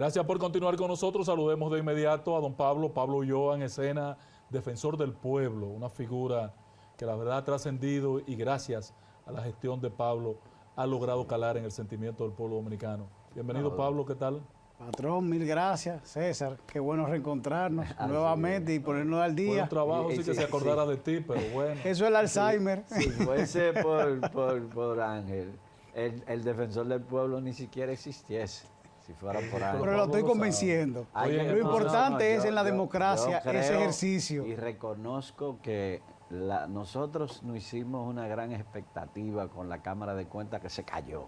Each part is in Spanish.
Gracias por continuar con nosotros. Saludemos de inmediato a don Pablo Ulloa en escena, defensor del pueblo, una figura que la verdad ha trascendido y gracias a la gestión de Pablo ha logrado calar en el sentimiento del pueblo dominicano. Bienvenido, Pablo, ¿qué tal? Patrón, mil gracias, César. Qué bueno reencontrarnos nuevamente y ponernos al día. Fue un trabajo, sí que se acordara de ti, pero bueno. Eso es el Alzheimer. Si fuese por Ángel, el defensor del pueblo ni siquiera existiese. Si fuera por Ángel. Pero lo estoy convenciendo. Oye, lo importante es en la yo democracia creo ese ejercicio. Y reconozco que nosotros no hicimos una gran expectativa con la Cámara de Cuentas que se cayó.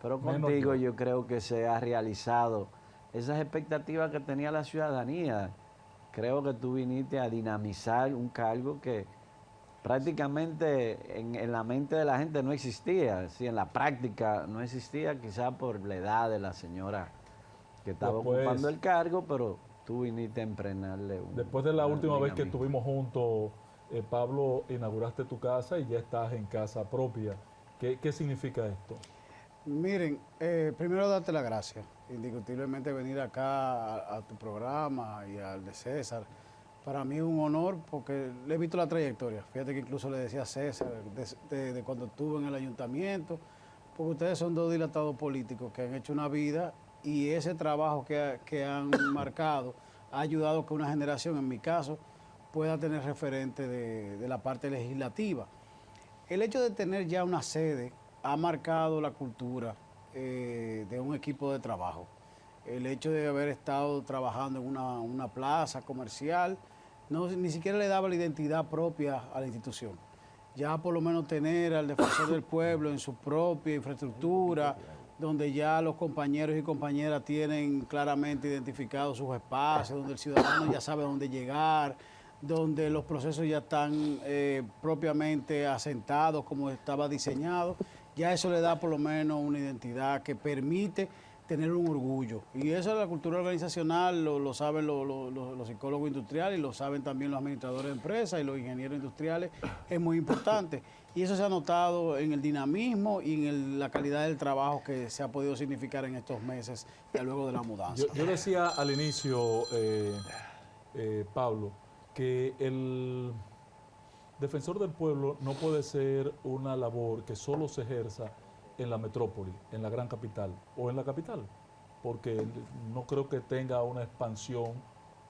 Pero contigo yo creo que se ha realizado esas expectativas que tenía la ciudadanía. Creo que tú viniste a dinamizar un cargo que prácticamente en la mente de la gente no existía. Sí, en la práctica no existía, quizás por la edad de la señora que estaba ocupando el cargo, pero tú viniste a emprenderle después de la última vez que estuvimos juntos, Pablo, inauguraste tu casa y ya estás en casa propia. ¿Qué significa esto? Miren, primero darte las gracias. Indiscutiblemente venir acá a tu programa y al de César. Para mí es un honor porque le he visto la trayectoria. Fíjate que incluso le decía a César de cuando estuvo en el ayuntamiento, porque ustedes son dos dilatados políticos que han hecho una vida y ese trabajo que han marcado ha ayudado a que una generación, en mi caso, pueda tener referente de la parte legislativa. El hecho de tener ya una sede ha marcado la cultura de un equipo de trabajo. El hecho de haber estado trabajando en una plaza comercial ni siquiera le daba la identidad propia a la institución. Ya por lo menos tener al defensor del pueblo en su propia infraestructura, donde ya los compañeros y compañeras tienen claramente identificados sus espacios, donde el ciudadano ya sabe dónde llegar, donde los procesos ya están propiamente asentados como estaba diseñado, ya eso le da por lo menos una identidad que permite tener un orgullo. Y eso es la cultura organizacional, lo saben los psicólogos industriales y lo saben también los administradores de empresas y los ingenieros industriales, es muy importante. Y eso se ha notado en el dinamismo y en la calidad del trabajo que se ha podido significar en estos meses ya luego de la mudanza. Yo decía al inicio, Pablo, que el defensor del pueblo no puede ser una labor que solo se ejerza en la metrópoli, en la gran capital o en la capital, porque no creo que tenga una expansión,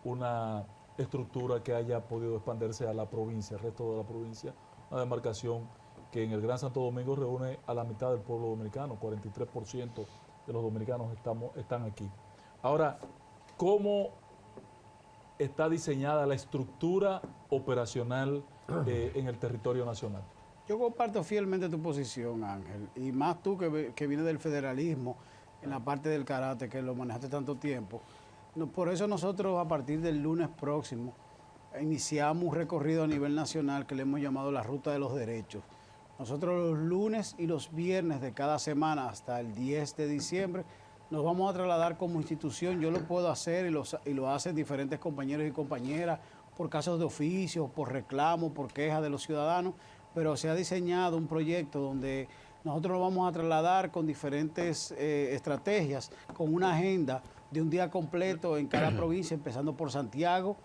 una estructura que haya podido expandirse a la provincia, al resto de la provincia, una demarcación que en el Gran Santo Domingo reúne a la mitad del pueblo dominicano, 43% de los dominicanos están aquí. Ahora, ¿cómo está diseñada la estructura operacional en el territorio nacional? Yo comparto fielmente tu posición, Ángel, y más tú que vienes del federalismo, en la parte del karate, que lo manejaste tanto tiempo. Por eso nosotros, a partir del lunes próximo, iniciamos un recorrido a nivel nacional que le hemos llamado la Ruta de los Derechos. Nosotros los lunes y los viernes de cada semana hasta el 10 de diciembre nos vamos a trasladar como institución. Yo lo puedo hacer y lo hacen diferentes compañeros y compañeras por casos de oficio, por reclamos, por quejas de los ciudadanos, pero se ha diseñado un proyecto donde nosotros nos vamos a trasladar con diferentes estrategias, con una agenda de un día completo en cada provincia, empezando por Santiago,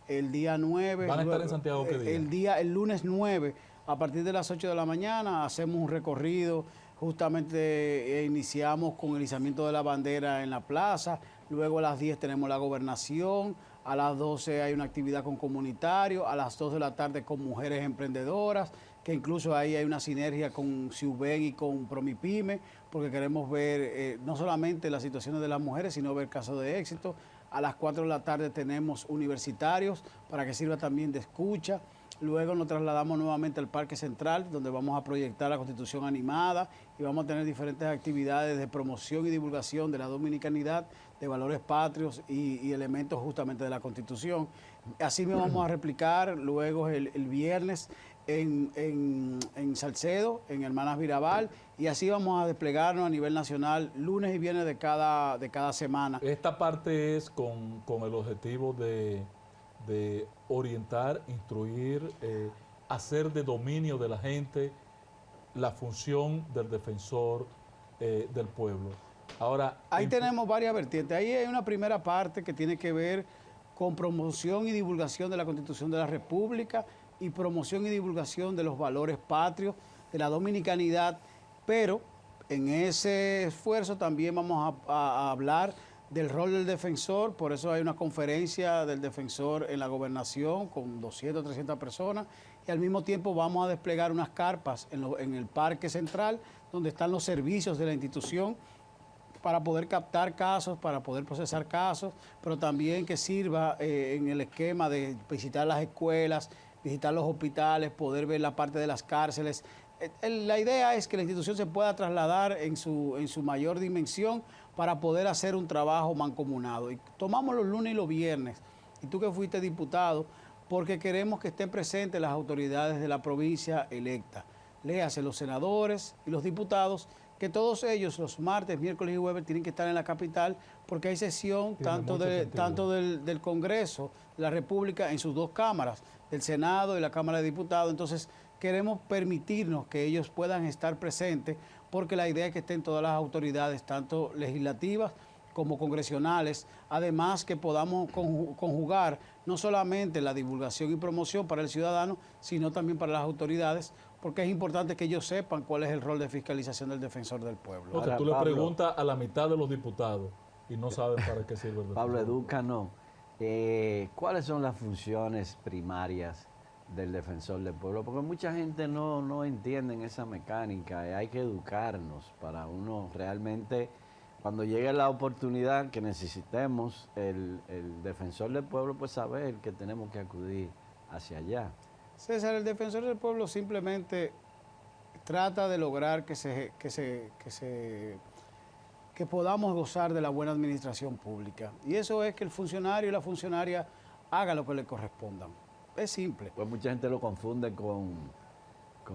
el día 9. ¿Van a estar en Santiago qué día? El lunes 9, a partir de las 8 de la mañana, hacemos un recorrido, justamente iniciamos con el izamiento de la bandera en la plaza, luego a las 10 tenemos la gobernación, a las 12 hay una actividad con comunitarios, a las 2 de la tarde con mujeres emprendedoras, que incluso ahí hay una sinergia con Ciuben y con Promipyme, porque queremos ver no solamente las situaciones de las mujeres, sino ver casos de éxito. A las 4 de la tarde tenemos universitarios para que sirva también de escucha. Luego nos trasladamos nuevamente al Parque Central, donde vamos a proyectar la Constitución animada y vamos a tener diferentes actividades de promoción y divulgación de la dominicanidad, de valores patrios y elementos justamente de la Constitución. Así me vamos a replicar luego el viernes en Salcedo, en Hermanas Mirabal, y así vamos a desplegarnos a nivel nacional lunes y viernes de cada semana. Esta parte es con el objetivo de orientar, instruir, hacer de dominio de la gente la función del defensor del pueblo. Ahora, Ahí tenemos varias vertientes. Ahí hay una primera parte que tiene que ver con promoción y divulgación de la Constitución de la República y promoción y divulgación de los valores patrios, de la dominicanidad, pero en ese esfuerzo también vamos a hablar del rol del defensor, por eso hay una conferencia del defensor en la gobernación con 200, 300 personas, y al mismo tiempo vamos a desplegar unas carpas en el Parque Central, donde están los servicios de la institución, para poder captar casos, para poder procesar casos, pero también que sirva en el esquema de visitar las escuelas, visitar los hospitales, poder ver la parte de las cárceles. La idea es que la institución se pueda trasladar en su mayor dimensión para poder hacer un trabajo mancomunado. Y tomamos los lunes y los viernes, y tú que fuiste diputado, porque queremos que estén presentes las autoridades de la provincia electa. Léase los senadores y los diputados, que todos ellos los martes, miércoles y jueves tienen que estar en la capital porque hay sesión tanto del Congreso de la República en sus dos cámaras, del Senado y la Cámara de Diputados. Entonces queremos permitirnos que ellos puedan estar presentes porque la idea es que estén todas las autoridades, tanto legislativas como congresionales, además que podamos conjugar no solamente la divulgación y promoción para el ciudadano, sino también para las autoridades, porque es importante que ellos sepan cuál es el rol de fiscalización del defensor del pueblo. Porque Ahora, tú le Pablo, preguntas a la mitad de los diputados y no saben para qué sirve el defensor. Pablo, edúcanos. ¿Cuáles son las funciones primarias del defensor del pueblo? Porque mucha gente no entiende esa mecánica. Hay que educarnos para uno realmente, cuando llegue la oportunidad que necesitemos el defensor del pueblo, pues saber que tenemos que acudir hacia allá. César, el defensor del pueblo simplemente trata de lograr que podamos gozar de la buena administración pública. Y eso es que el funcionario y la funcionaria haga lo que le corresponda. Es simple. Pues mucha gente lo confunde con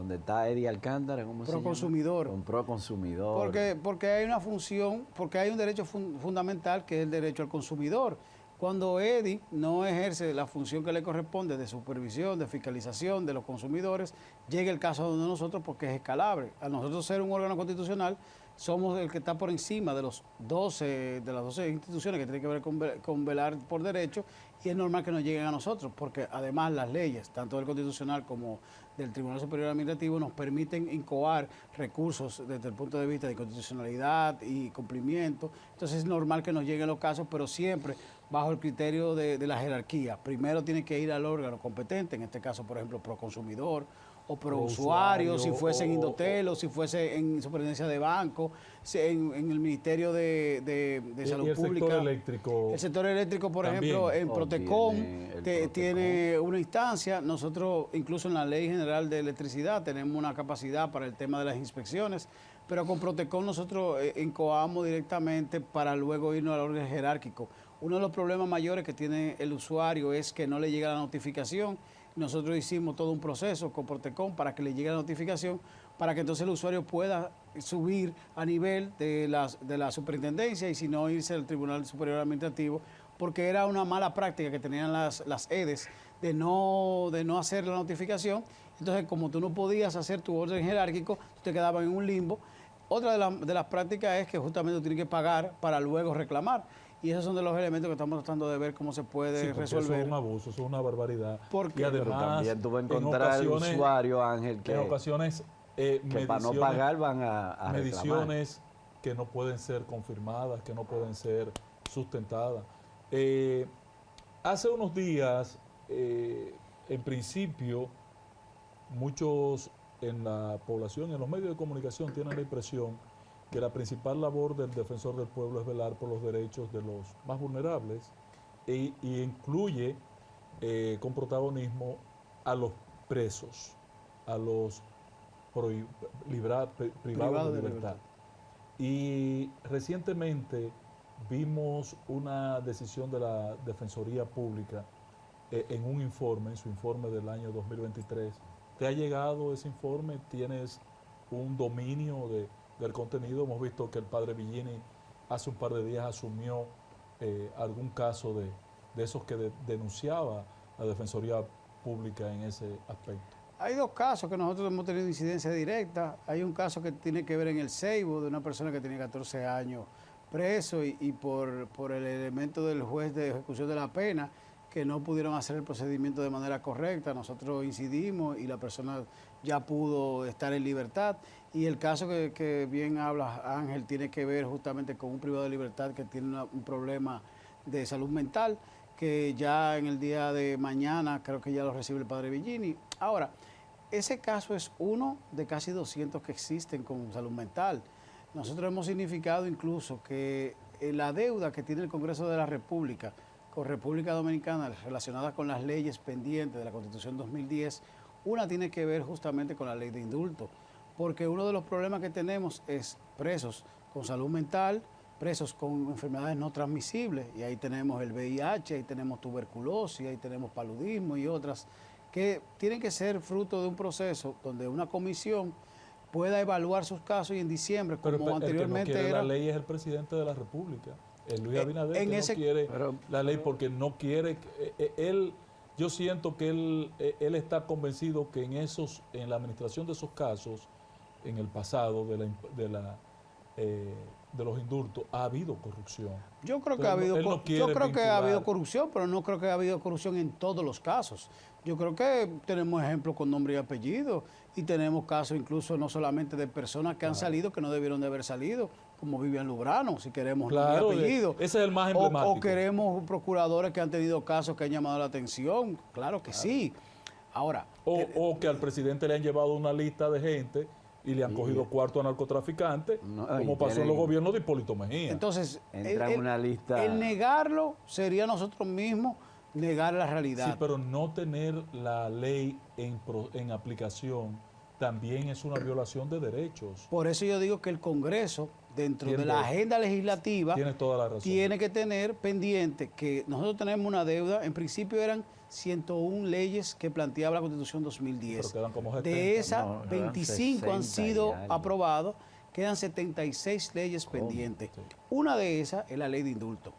Deta Eddie Alcántara, ¿cómo se llama? Proconsumidor. Con proconsumidor. Porque hay una función, porque hay un derecho fundamental que es el derecho al consumidor. Cuando Eddie no ejerce la función que le corresponde de supervisión, de fiscalización de los consumidores, llega el caso donde nosotros porque es escalable. A nosotros ser un órgano constitucional, somos el que está por encima de las 12 instituciones que tienen que ver con velar por derecho, y es normal que nos lleguen a nosotros, porque además las leyes, tanto del Constitucional como del Tribunal Superior Administrativo, nos permiten incoar recursos desde el punto de vista de constitucionalidad y cumplimiento. Entonces es normal que nos lleguen los casos, pero siempre bajo el criterio de la jerarquía. Primero tiene que ir al órgano competente, en este caso, por ejemplo, Proconsumidor, o Prousuario, si fuese en Indotel, o si fuese en Superintendencia de Banco, en el Ministerio de Salud y el Pública. sector eléctrico. El sector eléctrico, por también. ejemplo, en Protecom Protecom. tiene una instancia. Nosotros, incluso en la Ley General de Electricidad, tenemos una capacidad para el tema de las inspecciones, pero con Protecom nosotros incoamos directamente para luego irnos al orden jerárquico. Uno de los problemas mayores que tiene el usuario es que no le llega la notificación. Nosotros hicimos todo un proceso con Protecom para que le llegue la notificación, para que entonces el usuario pueda subir a nivel de la superintendencia y si no irse al Tribunal Superior Administrativo, porque era una mala práctica que tenían las EDES de no hacer la notificación. Entonces, como tú no podías hacer tu orden jerárquico, tú te quedabas en un limbo. Otra de las prácticas es que justamente tú tienes que pagar para luego reclamar. Y esos son de los elementos que estamos tratando de ver cómo se puede resolver. Eso es un abuso, eso es una barbaridad. Porque y además, pero también tú vas a encontrar al usuario, Ángel, en ocasiones que para no pagar van a reclamar. mediciones que no pueden ser confirmadas, que no pueden ser sustentadas. Hace unos días, en principio, muchos en la población, en los medios de comunicación, tienen la impresión que la principal labor del defensor del pueblo es velar por los derechos de los más vulnerables y incluye con protagonismo a los presos, a los privados de libertad. Y recientemente vimos una decisión de la Defensoría Pública en un informe, en su informe del año 2023. ¿Te ha llegado ese informe? ¿Tienes un dominio del contenido? Hemos visto que el padre Villini hace un par de días asumió algún caso de esos que denunciaba la Defensoría Pública en ese aspecto. Hay dos casos que nosotros hemos tenido incidencia directa. Hay un caso que tiene que ver en el Ceibo de una persona que tenía 14 años preso y por el elemento del juez de ejecución de la pena que no pudieron hacer el procedimiento de manera correcta. Nosotros incidimos y la persona ya pudo estar en libertad. Y el caso que bien habla Ángel tiene que ver justamente con un privado de libertad que tiene un problema de salud mental, que ya en el día de mañana creo que ya lo recibe el padre Villini. Ahora, ese caso es uno de casi 200 que existen con salud mental. Nosotros hemos significado incluso que la deuda que tiene el Congreso de la República con República Dominicana relacionada con las leyes pendientes de la Constitución 2010, una tiene que ver justamente con la ley de indulto, porque uno de los problemas que tenemos es presos con salud mental, presos con enfermedades no transmisibles, y ahí tenemos el VIH, ahí tenemos tuberculosis, ahí tenemos paludismo y otras, que tienen que ser fruto de un proceso donde una comisión pueda evaluar sus casos y en diciembre, como pero anteriormente el que no quiere era... la ley es el presidente de la República, el Luis Abinader, en que ese, no quiere la ley porque no quiere... yo siento que él está convencido que en la administración de esos casos, en el pasado de los indultos, ha habido corrupción. Yo creo que Pero ha habido, no yo creo que vincular. ha habido corrupción, pero no creo que ha habido corrupción en todos los casos. Yo creo que tenemos ejemplos con nombre y apellido y tenemos casos incluso no solamente de personas que han salido que no debieron de haber salido, como Vivian Lubrano, si queremos nombre y apellido. Ese es el más emblemático. O queremos procuradores que han tenido casos que han llamado la atención. Claro que sí. Ahora. O que al presidente le han llevado una lista de gente y le han cogido cuarto a narcotraficantes, como pasó en los gobiernos de Hipólito Mejía. Entonces, entra en una lista. El negarlo sería nosotros mismos negar la realidad. Sí, pero no tener la ley en aplicación también es una violación de derechos. Por eso yo digo que el Congreso, dentro de la agenda legislativa, tienes toda la razón, tiene que tener pendiente que nosotros tenemos una deuda. En principio eran 101 leyes que planteaba la Constitución 2010. Pero quedan como 70. De esas, 25 han sido aprobadas, quedan 76 leyes pendientes. Sí. Una de esas es la ley de indulto.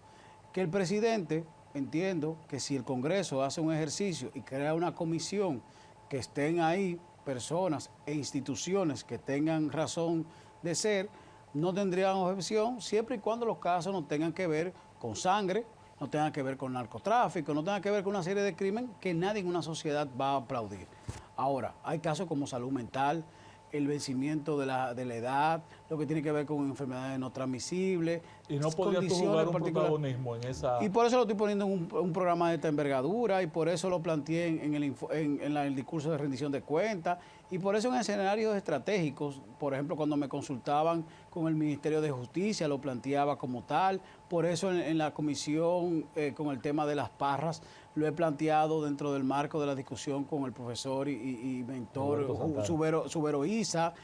Que el presidente, entiendo que si el Congreso hace un ejercicio y crea una comisión, que estén ahí personas e instituciones que tengan razón de ser, no tendrían objeción siempre y cuando los casos no tengan que ver con sangre, no tengan que ver con narcotráfico, no tengan que ver con una serie de crímenes que nadie en una sociedad va a aplaudir. Ahora, hay casos como salud mental, el vencimiento de la edad, lo que tiene que ver con enfermedades no transmisibles. Y no podrías tú jugar un protagonismo en esa... Y por eso lo estoy poniendo en un programa de esta envergadura, y por eso lo planteé en el discurso de rendición de cuentas, y por eso en escenarios estratégicos, por ejemplo, cuando me consultaban con el Ministerio de Justicia, lo planteaba como tal. Por eso en la comisión, con el tema de las parras, lo he planteado dentro del marco de la discusión con el profesor y mentor Subero Isa,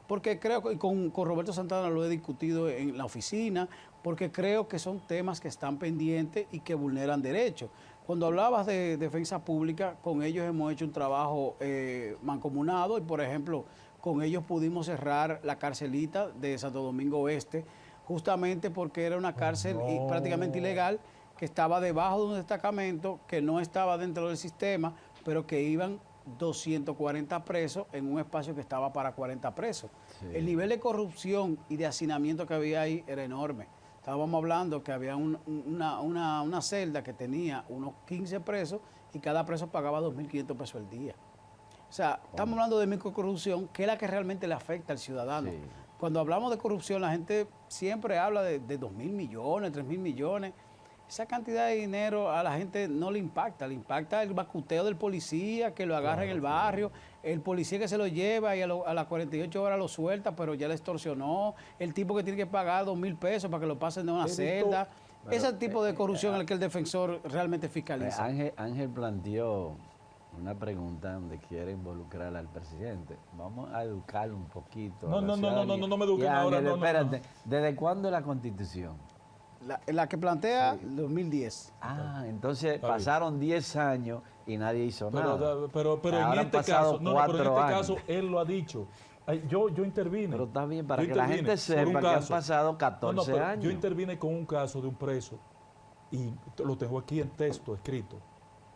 porque creo que con Roberto Santana lo he discutido en la oficina, porque creo que son temas que están pendientes y que vulneran derechos. Cuando hablabas de defensa pública, con ellos hemos hecho un trabajo mancomunado y, por ejemplo, con ellos pudimos cerrar la carcelita de Santo Domingo Oeste, justamente porque era una cárcel prácticamente ilegal, que estaba debajo de un destacamento, que no estaba dentro del sistema, pero que iban 240 presos en un espacio que estaba para 40 presos. Sí. El nivel de corrupción y de hacinamiento que había ahí era enorme. Estábamos hablando que había una celda que tenía unos 15 presos y cada preso pagaba 2.500 pesos al día. O sea, estamos hablando de microcorrupción, que es la que realmente le afecta al ciudadano. Sí. Cuando hablamos de corrupción, la gente siempre habla de 2.000 millones, 3.000 millones. Esa cantidad de dinero a la gente no le impacta el bacuteo del policía que lo agarra en el barrio, el policía que se lo lleva y a las 48 horas lo suelta, pero ya le extorsionó, el tipo que tiene que pagar 2.000 pesos para que lo pasen de una celda. Ese tipo de corrupción es el que el defensor realmente fiscaliza. Ángel planteó una pregunta donde quiere involucrar al presidente. Vamos a educarlo un poquito. No me eduquen ahora. Ángel, espérate, ¿desde cuándo es la Constitución? La que plantea 2010. Entonces pasaron 10 años y nadie hizo nada. Pero en este caso, él lo ha dicho. Yo intervine. Pero está bien, para que la gente sepa que han pasado 14 años. Yo intervine con un caso de un preso y lo tengo aquí en texto escrito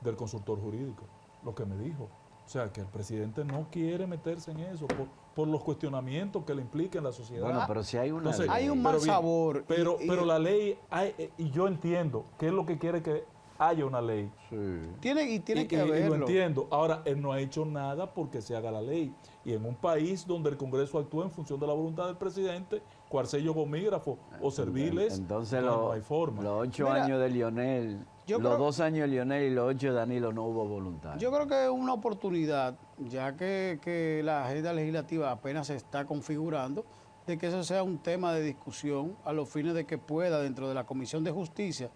del consultor jurídico, lo que me dijo. O sea, que el presidente no quiere meterse en eso por los cuestionamientos que le implica en la sociedad. Bueno, pero si hay una ley. Hay un mal sabor. Pero la ley, y yo entiendo qué es lo que quiere que haya una ley. Sí. Tiene que Y haberlo. lo entiendo. Ahora, él no ha hecho nada porque se haga la ley. Y en un país donde el Congreso actúa en función de la voluntad del presidente, cual sello gomígrafo o serviles, Entonces no hay forma. los 8 Mira, años de Lionel, yo los creo- 2 años de Lionel y los 8 de Danilo no hubo voluntad. Yo creo que es una oportunidad, ya que la agenda legislativa apenas se está configurando, de que eso sea un tema de discusión a los fines de que pueda, dentro de la Comisión de Justicia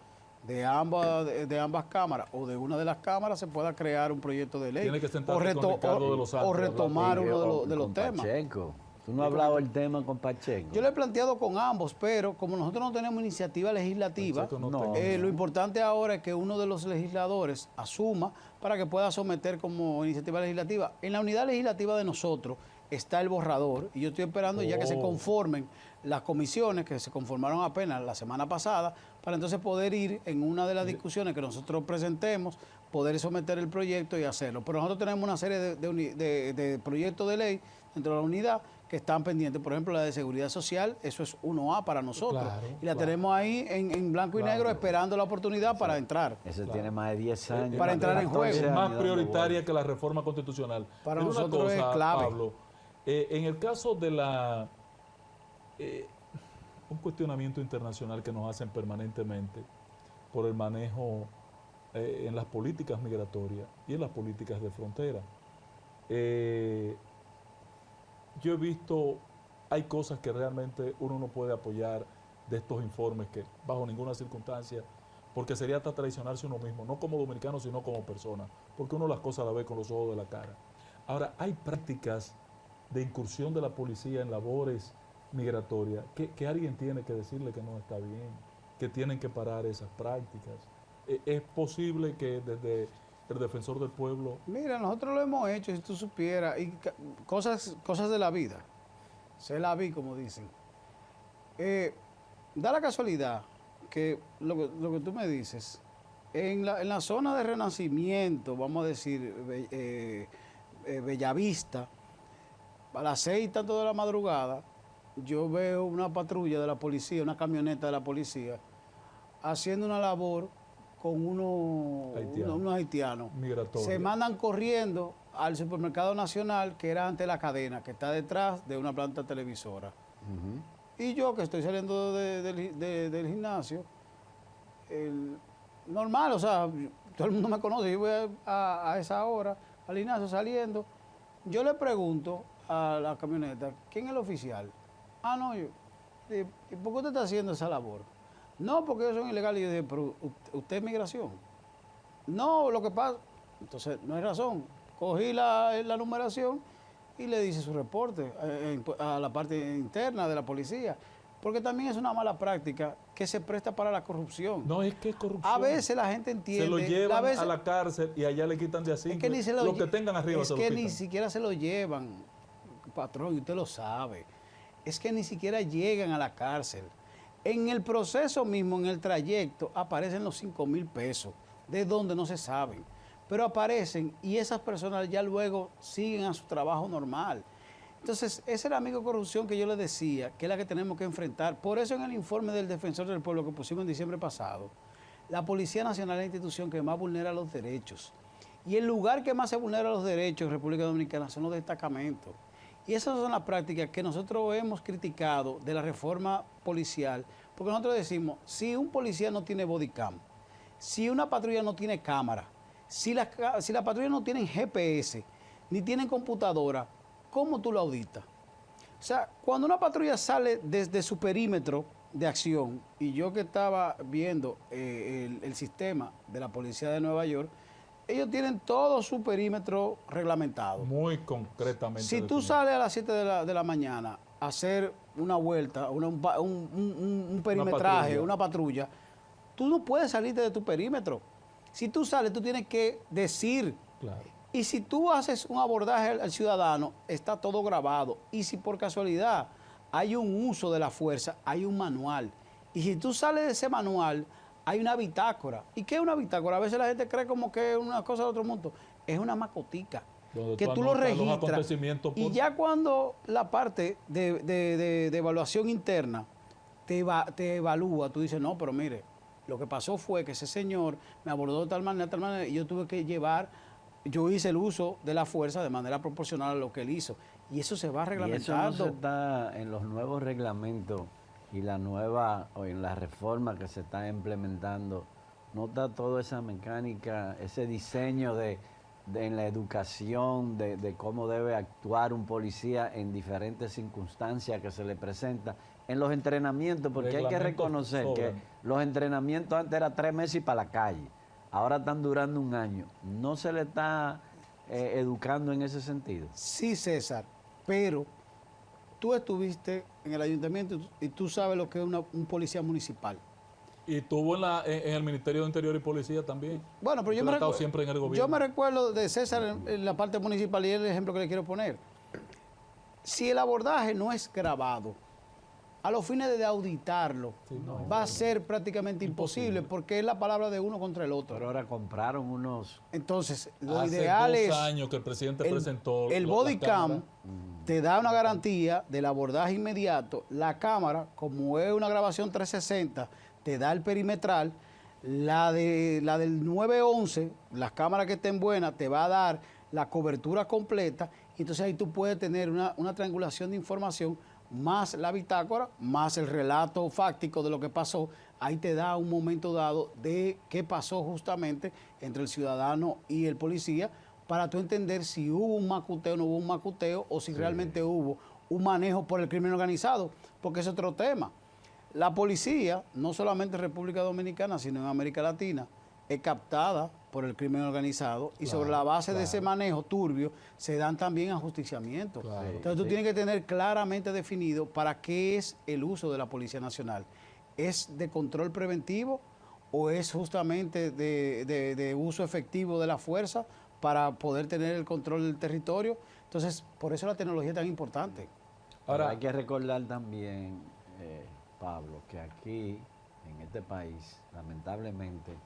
de ambas cámaras o de una de las cámaras, se pueda crear un proyecto de ley. Tiene que sentarse o, con Ricardo de los Santos o y hablar retomar Y uno de con- los, de los con temas. Pacheco. Tú no has hablado el tema con Pacheco. Yo lo he planteado con ambos, pero como nosotros no tenemos iniciativa legislativa, Pacheco no No. tenga. lo importante ahora es que uno de los legisladores asuma para que pueda someter como iniciativa legislativa. En la unidad legislativa de nosotros está el borrador y yo estoy esperando ya que se Oh. conformen las comisiones que se conformaron apenas la semana pasada para entonces poder ir en una de las discusiones que nosotros presentemos, poder someter el proyecto y hacerlo. Pero nosotros tenemos una serie de proyectos de ley dentro de la unidad que están pendientes. Por ejemplo, la de seguridad social, eso es 1A para nosotros. Claro, y la claro. tenemos ahí en blanco y negro esperando la oportunidad para entrar. Ese tiene más de 10 años. Para entrar en 14 juego. Es años más dando prioritaria vueltas. que la reforma constitucional. Para Pero una nosotros es clave. Pablo, en el caso de un cuestionamiento internacional que nos hacen permanentemente por el manejo en las políticas migratorias y en las políticas de frontera. Yo he visto, hay cosas que realmente uno no puede apoyar de estos informes que bajo ninguna circunstancia, porque sería hasta traicionarse uno mismo, no como dominicano, sino como persona, porque uno las cosas las ve con los ojos de la cara. Ahora, hay prácticas de incursión de la policía en labores migratorias que alguien tiene que decirle que no está bien, que tienen que parar esas prácticas. Es posible que desde el defensor del pueblo... Mira, nosotros lo hemos hecho, si tú supieras, y cosas de la vida. Se la vi, como dicen. Da la casualidad que lo que tú me dices, en la zona de Renacimiento, vamos a decir, Bellavista, a las 6 y tanto de la madrugada, yo veo una patrulla de la policía, una camioneta de la policía, haciendo una labor con unos haitianos. Migratorio. Se mandan corriendo al supermercado nacional, que era ante la cadena, que está detrás de una planta televisora. Ujú. Y yo, que estoy saliendo del gimnasio, normal, o sea, todo el mundo me conoce, yo voy a esa hora al gimnasio saliendo, yo le pregunto a la camioneta, ¿quién es el oficial? Ah, no, yo. ¿Y por qué usted está haciendo esa labor? No, porque ellos son ilegales. Y yo dije, pero usted es migración. No, lo que pasa, entonces no hay razón. Cogí la numeración y le dice su reporte a la parte interna de la policía. Porque también es una mala práctica que se presta para la corrupción. No, es que es corrupción. A veces la gente entiende. Se lo llevan veces- a la cárcel y allá le quitan de así. es que ni se lo que tengan arriba es se lo que quitan. ni siquiera se lo llevan, patrón, y usted lo sabe. Es que ni siquiera llegan a la cárcel. En el proceso mismo, en el trayecto, aparecen los 5,000 pesos, de donde no se saben. Pero aparecen y esas personas ya luego siguen a su trabajo normal. Entonces, esa es la corrupción que yo les decía, que es la que tenemos que enfrentar. Por eso en el informe del Defensor del Pueblo que pusimos en diciembre pasado, la Policía Nacional es la institución que más vulnera los derechos. Y el lugar que más se vulnera los derechos en República Dominicana son los destacamentos. Y esas son las prácticas que nosotros hemos criticado de la reforma policial, porque nosotros decimos, si un policía no tiene bodycam, si una patrulla no tiene cámara, si la patrulla no tienen GPS, ni tienen computadora, ¿cómo tú lo auditas? O sea, cuando una patrulla sale desde su perímetro de acción, y yo que estaba viendo el sistema de la policía de Nueva York, ellos tienen todo su perímetro reglamentado. Muy concretamente. Si tú definido. sales a las 7 de la mañana a hacer una vuelta, un perimetraje, una patrulla, tú no puedes salirte de tu perímetro. Si tú sales, tú tienes que decir. Claro. Y si tú haces un abordaje al ciudadano, está todo grabado. Y si por casualidad hay un uso de la fuerza, hay un manual. Y si tú sales de ese manual, hay una bitácora. ¿Y qué es una bitácora? A veces la gente cree como que es una cosa de otro mundo. Es una macotica. Donde que tú tú lo anotas los registras. acontecimientos Y por- ya cuando la parte de evaluación interna te evalúa, tú dices, no, pero mire, lo que pasó fue que ese señor me abordó de tal manera, y yo tuve que yo hice el uso de la fuerza de manera proporcional a lo que él hizo. Y eso se va Y eso no reglamentando. se está en los nuevos reglamentos y la nueva, o en la reforma que se está implementando, no está toda esa mecánica, ese diseño en la educación, de cómo debe actuar un policía en diferentes circunstancias que se le presenta, en los entrenamientos, porque hay que Reglamentos reconocer que sobran. los entrenamientos antes eran 3 meses y para la calle, ahora están durando 1 año. ¿No se le está educando en ese sentido? Sí, César, pero tú estuviste en el ayuntamiento y tú sabes lo que es un policía municipal. Y estuvo en el Ministerio de Interior y Policía también. Bueno, pero Usted ha estado siempre en el gobierno. yo me recuerdo de César en la parte municipal y es el ejemplo que le quiero poner. Si el abordaje no es grabado, a los fines de auditarlo, Sí, no, va a ser prácticamente imposible porque es la palabra de uno contra el otro. Pero ahora compraron unos... Entonces, lo Hace ideal 2 es... años que el presidente presentó El las body cam cámaras. te da una garantía del abordaje inmediato. La cámara, como es una grabación 360, te da el perimetral. La del 911, las cámaras que estén buenas, te va a dar la cobertura completa. Y entonces ahí tú puedes tener una triangulación de información, más la bitácora, más el relato fáctico de lo que pasó. Ahí te da un momento dado de qué pasó justamente entre el ciudadano y el policía, para tú entender si hubo un macuteo o no hubo un macuteo, o si realmente hubo un manejo por el crimen organizado, porque es otro tema. La policía, no solamente en República Dominicana, sino en América Latina, es captada por el crimen organizado y sobre la base de ese manejo turbio se dan también ajusticiamientos. Claro. Entonces tú tienes que tener claramente definido para qué es el uso de la Policía Nacional. ¿Es de control preventivo o es justamente de uso efectivo de la fuerza para poder tener el control del territorio? Entonces, por eso la tecnología es tan importante. Ahora Ahora, hay que recordar también, Pablo, que aquí, en este país, lamentablemente,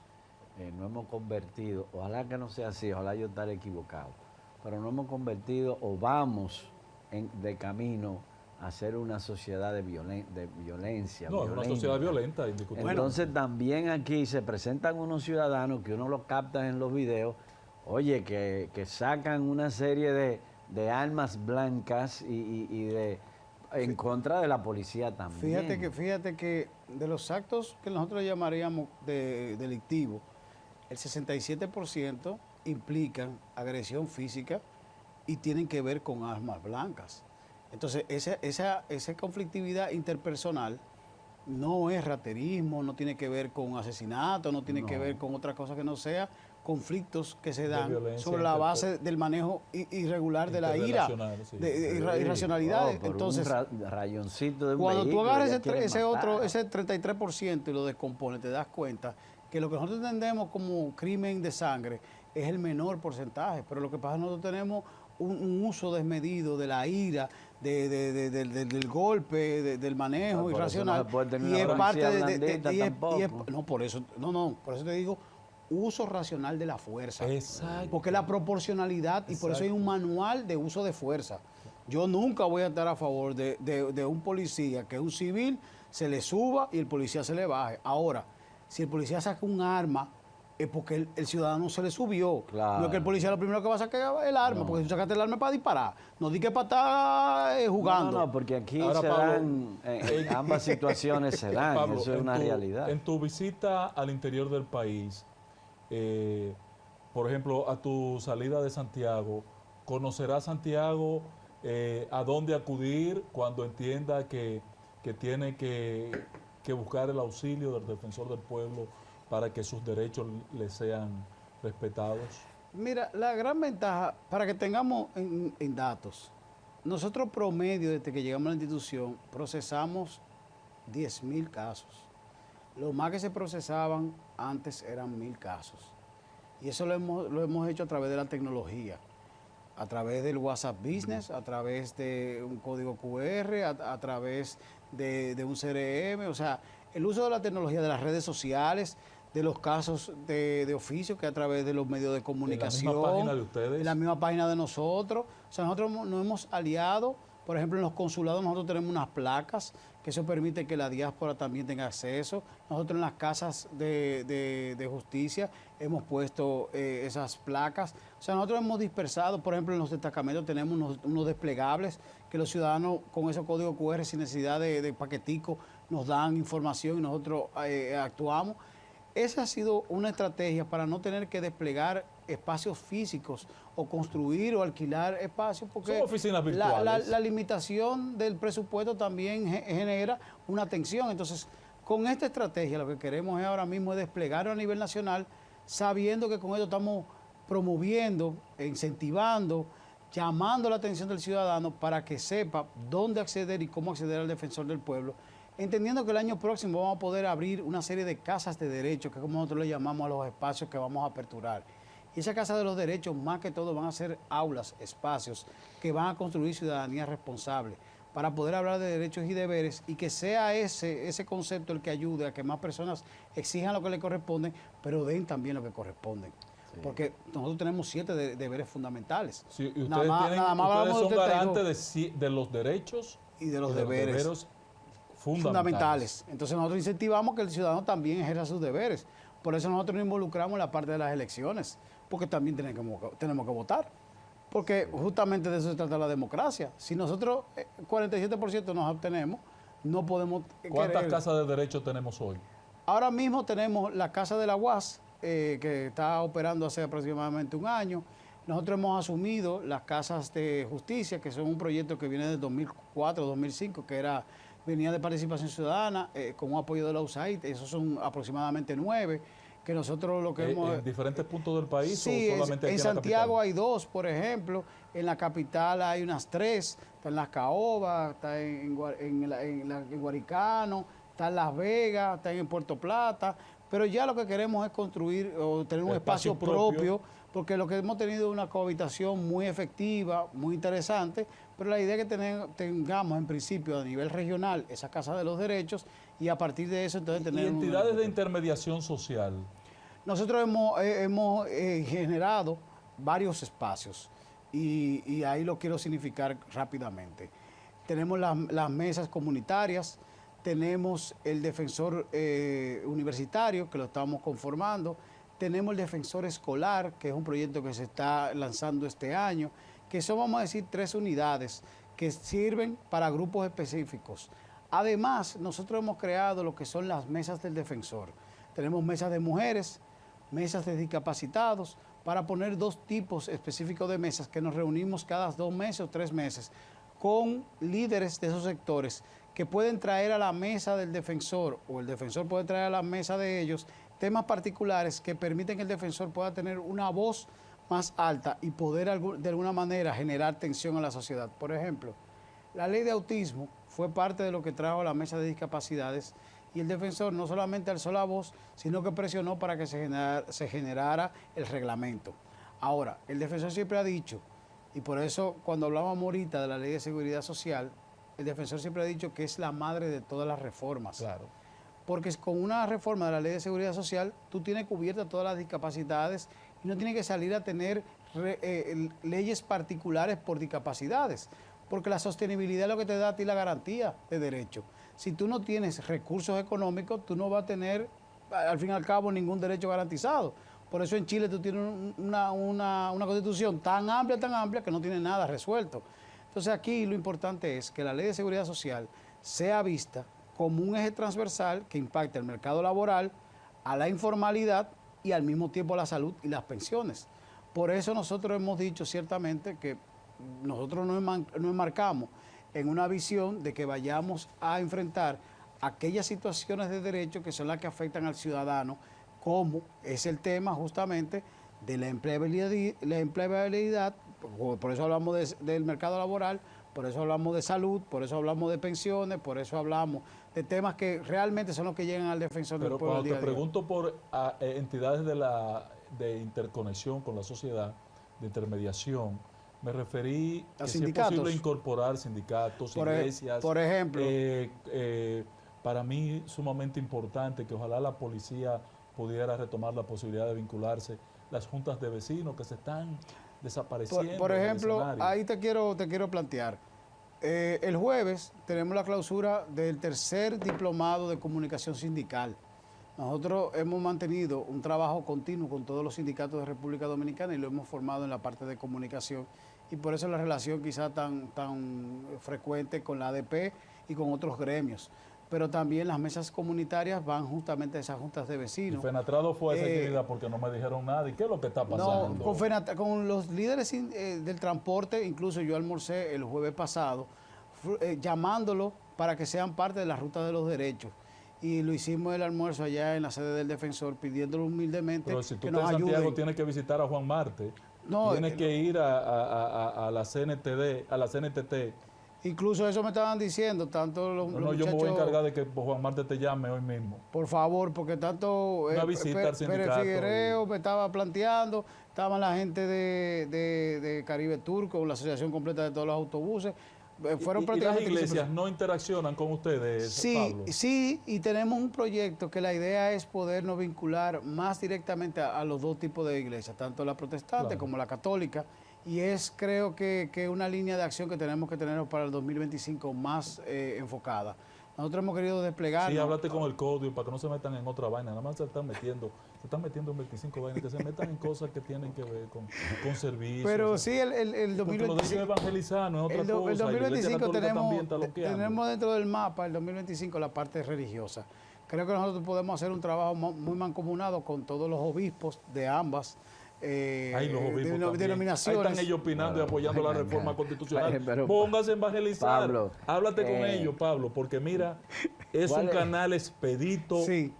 no hemos convertido, ojalá que no sea así, ojalá yo estaré equivocado, pero no hemos convertido o vamos de camino a ser una sociedad de violencia. no, es una sociedad violenta, indiscutible. Entonces también aquí se presentan unos ciudadanos que uno los capta en los videos, oye, que sacan una serie de armas blancas y en contra de la policía también. Fíjate que de los actos que nosotros llamaríamos delictivos, el 67% implican agresión física y tienen que ver con armas blancas. Entonces, esa conflictividad interpersonal no es raterismo, no tiene que ver con asesinato, no tiene que ver con otra cosa que no sea conflictos que se De dan violencia sobre la base del manejo irregular de la ira, Interrelacional, sí. irracionalidades. Por Entonces, un rayoncito de un cuando tú vehículo, agarras ya quieren ese matar. 33% y lo descompones, te das cuenta que lo que nosotros entendemos como crimen de sangre es el menor porcentaje, pero lo que pasa es que nosotros tenemos un uso desmedido de la ira, del golpe, del manejo Por eso irracional. no se puede tener y una es parte policía blandita tampoco. no, por eso te digo, uso racional de la fuerza. Exacto. Porque la proporcionalidad, y por eso hay un manual de uso de fuerza. Yo nunca voy a estar a favor de un policía que un civil se le suba y el policía se le baje. Ahora, si el policía saca un arma, es porque el ciudadano se le subió. Claro. No es que el policía lo primero que va a sacar es el arma, porque si sacaste el arma es para disparar. No di que para estar jugando. No, porque aquí Ahora, se Pablo, dan, ambas situaciones se dan, Pablo, eso es una realidad. En tu visita al interior del país, por ejemplo, a tu salida de Santiago, ¿conocerás Santiago a dónde acudir cuando entienda que tiene que buscar el auxilio del defensor del pueblo para que sus derechos le sean respetados? Mira, la gran ventaja, para que tengamos en datos, nosotros promedio desde que llegamos a la institución procesamos 10.000 casos. Lo más que se procesaban antes eran 1.000 casos. Y eso lo hemos hecho a través de la tecnología, a través del WhatsApp Business, a través de un código QR, a través de un CRM, o sea, el uso de la tecnología, de las redes sociales, de los casos de oficio que a través de los medios de comunicación. En la misma página de ustedes. En la misma página de nosotros. O sea, nosotros nos hemos aliado. Por ejemplo, en los consulados nosotros tenemos unas placas que eso permite que la diáspora también tenga acceso. Nosotros en las casas de justicia hemos puesto esas placas. O sea, nosotros hemos dispersado, por ejemplo, en los destacamentos tenemos unos desplegables que los ciudadanos con esos códigos QR sin necesidad de paquetico nos dan información y nosotros actuamos. Esa ha sido una estrategia para no tener que desplegar espacios físicos o construir o alquilar espacios, porque son oficinas virtuales. La limitación del presupuesto también genera una tensión. Entonces, con esta estrategia lo que queremos ahora mismo es desplegarlo a nivel nacional, sabiendo que con esto estamos promoviendo, incentivando, llamando la atención del ciudadano para que sepa dónde acceder y cómo acceder al defensor del pueblo, entendiendo que el año próximo vamos a poder abrir una serie de casas de derechos, que es como nosotros le llamamos a los espacios que vamos a aperturar. Y esa casa de los derechos, más que todo, van a ser aulas, espacios que van a construir ciudadanía responsable, para poder hablar de derechos y deberes y que sea ese concepto el que ayude a que más personas exijan lo que les corresponde, pero den también lo que corresponden. Sí. Porque nosotros tenemos 7 deberes fundamentales. Sí, y ustedes son garantes de los derechos y de los deberes fundamentales. Entonces nosotros incentivamos que el ciudadano también ejerza sus deberes. Por eso nosotros nos involucramos en la parte de las elecciones, porque también tenemos que votar. Porque justamente de eso se trata la democracia. Si nosotros 47% nos obtenemos, no podemos... ¿Cuántas casas de derechos tenemos hoy? Ahora mismo tenemos la Casa de la UAS, que está operando hace aproximadamente un año. Nosotros hemos asumido las casas de justicia, que son un proyecto que viene de 2004-2005, que venía de participación ciudadana, con un apoyo de la USAID. Esos son aproximadamente 9, que nosotros lo que hemos... ¿En diferentes puntos del país sí, o solamente aquí en Santiago hay 2, por ejemplo. En la capital hay unas 3. Está en Las Caobas, está en Guaricano, está en Las Vegas, está en Puerto Plata. Pero ya lo que queremos es construir o tener un espacio propio, porque lo que hemos tenido es una cohabitación muy efectiva, muy interesante, pero la idea es que tengamos en principio a nivel regional esa Casa de los Derechos y a partir de eso entonces tener... ¿Y entidades de intermediación social? Nosotros hemos generado varios espacios y ahí lo quiero significar rápidamente. Tenemos las mesas comunitarias, tenemos el defensor universitario, que lo estamos conformando, tenemos el defensor escolar, que es un proyecto que se está lanzando este año, que son, vamos a decir, 3 unidades que sirven para grupos específicos. Además, nosotros hemos creado lo que son las mesas del defensor. Tenemos mesas de mujeres, mesas de discapacitados, para poner 2 tipos específicos de mesas que nos reunimos cada 2 meses o 3 meses con líderes de esos sectores que pueden traer a la mesa del defensor o el defensor puede traer a la mesa de ellos temas particulares que permiten que el defensor pueda tener una voz más alta y poder de alguna manera generar tensión en la sociedad. Por ejemplo, la ley de autismo fue parte de lo que trajo a la mesa de discapacidades y el defensor no solamente alzó la voz, sino que presionó para que se generara el reglamento. Ahora, el defensor siempre ha dicho, y por eso cuando hablábamos ahorita de la ley de seguridad social, el defensor siempre ha dicho que es la madre de todas las reformas. Claro. Porque con una reforma de la ley de seguridad social, tú tienes cubiertas todas las discapacidades y no tienes que salir a tener leyes particulares por discapacidades. Porque la sostenibilidad es lo que te da a ti la garantía de derecho. Si tú no tienes recursos económicos, tú no vas a tener, al fin y al cabo, ningún derecho garantizado. Por eso en Chile tú tienes una constitución tan amplia que no tiene nada resuelto. Entonces aquí lo importante es que la ley de seguridad social sea vista como un eje transversal que impacta el mercado laboral, a la informalidad y al mismo tiempo a la salud y las pensiones. Por eso nosotros hemos dicho ciertamente que nosotros nos enmarcamos en una visión de que vayamos a enfrentar aquellas situaciones de derecho que son las que afectan al ciudadano, como es el tema justamente de la empleabilidad, por eso hablamos del mercado laboral, por eso hablamos de salud, por eso hablamos de pensiones, por eso hablamos de temas que realmente son los que llegan al defensor del pueblo. Pero cuando te pregunto por entidades de interconexión con la sociedad, de intermediación, me referí a si es posible incorporar sindicatos, iglesias. Por ejemplo. Para mí sumamente importante que ojalá la policía pudiera retomar la posibilidad de vincularse las juntas de vecinos que se están desapareciendo. Por del ejemplo, escenario. ahí te quiero plantear. El jueves tenemos la clausura del tercer diplomado de comunicación sindical. Nosotros hemos mantenido un trabajo continuo con todos los sindicatos de República Dominicana y lo hemos formado en la parte de comunicación. Y por eso la relación quizá tan frecuente con la ADP y con otros gremios. Pero también las mesas comunitarias van justamente a esas juntas de vecinos. Y Fenatrado fue a esa actividad porque no me dijeron nada. ¿Y qué es lo que está pasando? No, con los líderes del transporte, incluso yo almorcé el jueves pasado, llamándolos para que sean parte de la ruta de los derechos. Y lo hicimos el almuerzo allá en la sede del defensor, pidiéndolo humildemente Pero si tú que estás nos en Santiago, ayuden. tienes que visitar a Juan Marte. No, tienes que ir a la CNTD, a la CNTT. Incluso eso me estaban diciendo, tanto los muchachos... Yo me voy a encargar de que Juan Marte te llame hoy mismo. Por favor, porque tanto Una visita al sindicato. Pérez Figuereo me estaba planteando, estaban la gente de Caribe Turco, la asociación completa de todos los autobuses. Fueron ¿Y prácticamente las iglesias no interaccionan con ustedes, Sí, Pablo? sí, y tenemos un proyecto que la idea es podernos vincular más directamente a los dos tipos de iglesias, tanto la protestante Claro. como la católica, y es creo que una línea de acción que tenemos que tener para el 2025 más enfocada. Nosotros hemos querido desplegar... Sí, háblate con el código para que no se metan en otra vaina. Nada más se están metiendo en 25 vainas, que se metan en cosas que tienen que ver con servicios. Pero sí, el Porque lo 2025... deben evangelizar, no es otra cosa. El Y la Iglesia 2025 Católica también está loqueando. tenemos dentro del mapa, el 2025, la parte religiosa. Creo que nosotros podemos hacer un trabajo muy mancomunado con todos los obispos de ambas Los obispos denominaciones. Ahí están ellos opinando y apoyando la reforma constitucional. Pero, Póngase a evangelizar. Pablo, Háblate con ellos, Pablo, porque mira, es un canal expedito Sí.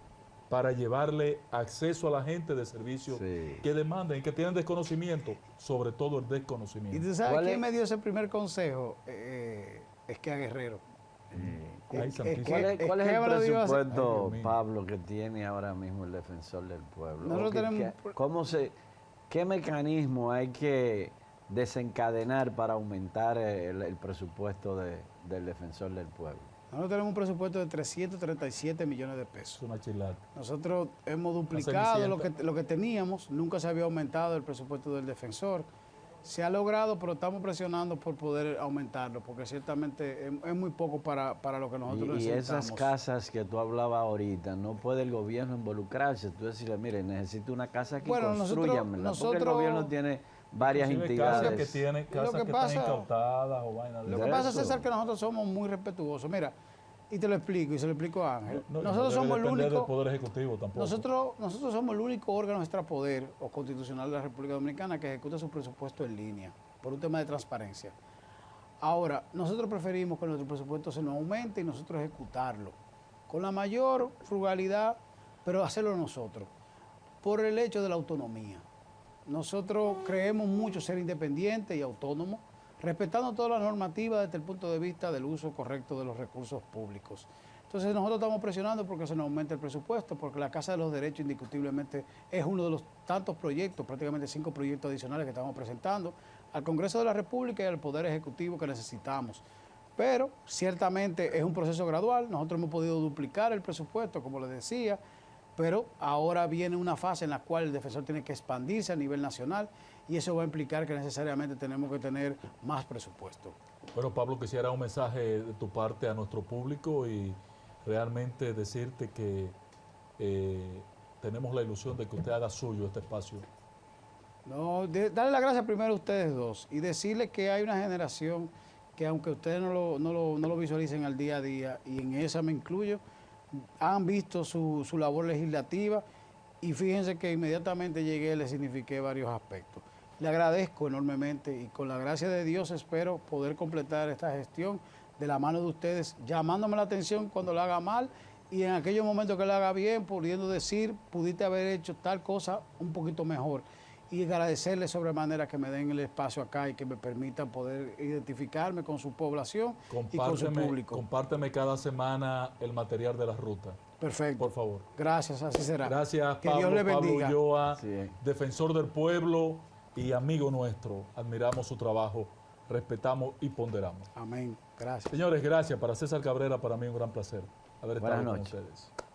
para llevarle acceso a la gente de servicios que demanden y que tienen desconocimiento, sobre todo el ¿Y desconocimiento. tú sabes quién me dio ese primer consejo? Es que a Guerrero. Ay, santísimo. ¿Cuál es que el me lo digo así. presupuesto, Ay, Dios mío. Pablo, que tiene ahora mismo el defensor del pueblo? Nosotros tenemos- ¿Qué mecanismo hay que desencadenar para aumentar el presupuesto del defensor del pueblo? Nosotros tenemos un presupuesto de 337 millones de Es pesos. una chilata. Nosotros hemos duplicado lo que teníamos, nunca se había aumentado el presupuesto del defensor. Se ha logrado, pero estamos presionando por poder aumentarlo, porque ciertamente es muy poco para lo que nosotros Y necesitamos. esas casas que tú hablabas ahorita, ¿no puede el gobierno involucrarse? Tú decirle, mire, necesito una casa aquí, Bueno, construyanmela, porque el nosotros- gobierno tiene varias Inclusive casas que entidades. tienen, casas que que pasa- están incautadas o vainas de Lo que de pasa, eso. César, que nosotros somos muy respetuosos. Mira, y te lo explico, y se lo explico a Ángel. No nosotros debe somos el depender del único... Poder Ejecutivo tampoco. Nosotros somos el único órgano extrapoder o constitucional de la República Dominicana que ejecuta su presupuesto en línea, por un tema de transparencia. Ahora, nosotros preferimos que nuestro presupuesto se nos aumente y nosotros ejecutarlo con la mayor frugalidad, pero hacerlo nosotros, por el hecho de la autonomía. Nosotros creemos mucho ser independientes y autónomos, respetando toda la normativa desde el punto de vista del uso correcto de los recursos públicos. Entonces nosotros estamos presionando porque se nos aumente el presupuesto, porque la Casa de los Derechos indiscutiblemente es uno de los tantos proyectos, prácticamente 5 proyectos adicionales que estamos presentando al Congreso de la República y al Poder Ejecutivo que necesitamos. Pero ciertamente es un proceso gradual, nosotros hemos podido duplicar el presupuesto, como les decía, pero ahora viene una fase en la cual el defensor tiene que expandirse a nivel nacional y eso va a implicar que necesariamente tenemos que tener más presupuesto. Bueno, Pablo, quisiera un mensaje de tu parte a nuestro público y realmente decirte que tenemos la ilusión de que usted haga suyo este espacio. No, darle las gracias primero a ustedes dos y decirles que hay una generación que aunque ustedes no lo visualicen al día a día, y en esa me incluyo, han visto su labor legislativa y fíjense que inmediatamente llegué le signifiqué varios aspectos. Le agradezco enormemente y con la gracia de Dios espero poder completar esta gestión de la mano de ustedes, llamándome la atención cuando la haga mal y en aquellos momentos que la haga bien, pudiendo decir, pudiste haber hecho tal cosa un poquito mejor. Y agradecerles sobremanera que me den el espacio acá y que me permitan poder identificarme con su población y con su público. Compárteme cada semana el material de la ruta. Perfecto. Por favor. Gracias, así será. Gracias, Que Pablo, Dios le Pablo bendiga. Ulloa, Sí. defensor del pueblo y amigo nuestro. Admiramos su trabajo, respetamos y ponderamos. Amén. Gracias. Señores, gracias. Para César Cabrera, para mí un gran placer haber estado Buenas con noches. ustedes.